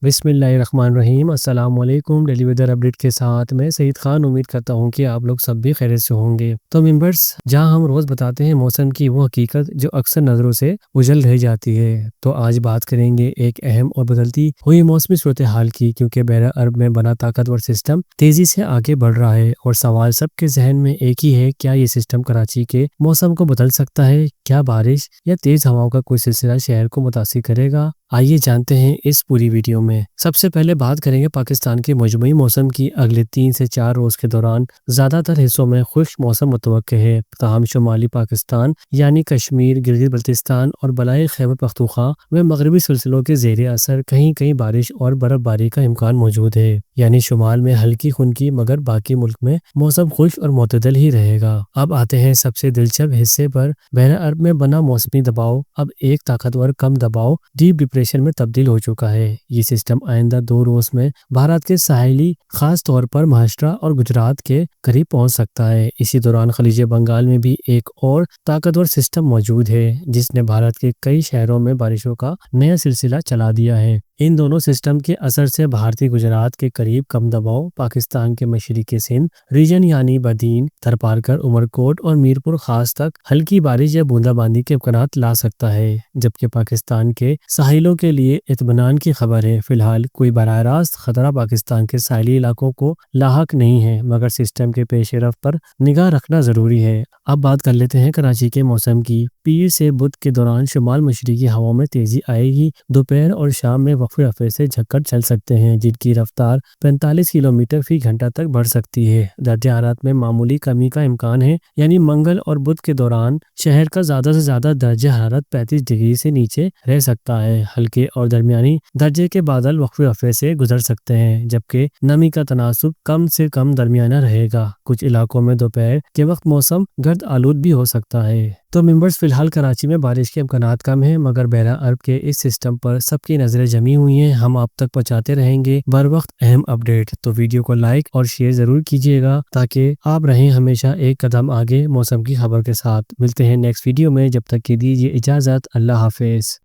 بسم اللہ الرحمن الرحیم۔ السلام علیکم۔ ڈیلی ویدر اپڈیٹ کے ساتھ میں سعید خان امید کرتا ہوں کہ آپ لوگ سب بھی خیریت سے ہوں گے۔ تو ممبرس، جہاں ہم روز بتاتے ہیں موسم کی وہ حقیقت جو اکثر نظروں سے اجل رہ جاتی ہے، تو آج بات کریں گے ایک اہم اور بدلتی ہوئی موسمی صورتحال کی، کیونکہ بحیرہ عرب میں بنا طاقتور سسٹم تیزی سے آگے بڑھ رہا ہے اور سوال سب کے ذہن میں ایک ہی ہے: کیا یہ سسٹم کراچی کے موسم کو بدل سکتا ہے؟ کیا بارش یا تیز ہواؤں کا کوئی سلسلہ شہر کو متاثر کرے گا؟ آئیے جانتے ہیں اس پوری ویڈیو میں۔ سب سے پہلے بات کریں گے پاکستان کے مجموعی موسم کی۔ اگلے 3 سے 4 روز کے دوران زیادہ تر حصوں میں خشک موسم متوقع ہے، تاہم شمالی پاکستان یعنی کشمیر، گلگت بلتستان اور بالائی خیبر پختونخوا میں مغربی سلسلوں کے زیر اثر کہیں کہیں بارش اور برف باری کا امکان موجود ہے۔ یعنی شمال میں ہلکی خنکی، مگر باقی ملک میں موسم خشک اور معتدل ہی رہے گا۔ اب آتے ہیں سب سے دلچسپ حصے پر۔ بحیرہ عرب میں بنا موسمی دباؤ اب ایک طاقتور کم دباؤ ڈیپ ڈپریشن میں تبدیل ہو چکا ہے۔ یہ سسٹم آئندہ 2 روز میں بھارت کے ساحلی، خاص طور پر مہاراشٹر اور گجرات کے قریب پہنچ سکتا ہے۔ اسی دوران خلیج بنگال میں بھی ایک اور طاقتور سسٹم موجود ہے، جس نے بھارت کے کئی شہروں میں بارشوں کا نیا سلسلہ چلا دیا ہے۔ ان دونوں سسٹم کے اثر سے بھارتی گجرات کے قریب کم دباؤ، پاکستان کے مشرقی سندھ ریجن یعنی بدین، تھرپارکر، عمرکوٹ اور میرپور خاص تک ہلکی بارش یا بوندا باندی کے امکانات لا سکتا ہے، جبکہ پاکستان کے ساحلوں کے لیے اطمینان کی خبر ہے۔ فی الحال کوئی براہ راست خطرہ پاکستان کے ساحلی علاقوں کو لاحق نہیں ہے، مگر سسٹم کے پیش رفت پر نگاہ رکھنا ضروری ہے۔ اب بات کر لیتے ہیں کراچی کے موسم کی۔ پیر سے بدھ کے دوران شمال مشرقی ہواؤں میں تیزی آئے گی۔ دوپہر اور شام میں وقفے وقفے سے جھکڑ چل سکتے ہیں، جن کی رفتار 45 کلومیٹر فی گھنٹہ تک بڑھ سکتی ہے۔ درجہ حرارت میں معمولی کمی کا امکان ہے، یعنی منگل اور بدھ کے دوران شہر کا زیادہ سے زیادہ درجہ حرارت 35 ڈگری سے نیچے رہ سکتا ہے۔ ہلکے اور درمیانی درجے کے بادل وقفے وقفے سے گزر سکتے ہیں، جبکہ نمی کا تناسب کم سے کم درمیانہ رہے گا۔ کچھ علاقوں میں دوپہر کے وقت موسم گرد آلود بھی ہو سکتا ہے۔ تو ممبرز، فی الحال کراچی میں بارش کے امکانات کم ہیں، مگر بحیرہ عرب کے اس سسٹم پر سب کی نظریں جمی ہوئی ہیں۔ ہم آپ تک پہنچاتے رہیں گے بر وقت اہم اپڈیٹ، تو ویڈیو کو لائک اور شیئر ضرور کیجیے گا تاکہ آپ رہیں ہمیشہ ایک قدم آگے موسم کی خبر کے ساتھ۔ ملتے ہیں نیکسٹ ویڈیو میں، جب تک کے دیجیے اجازت۔ اللہ حافظ۔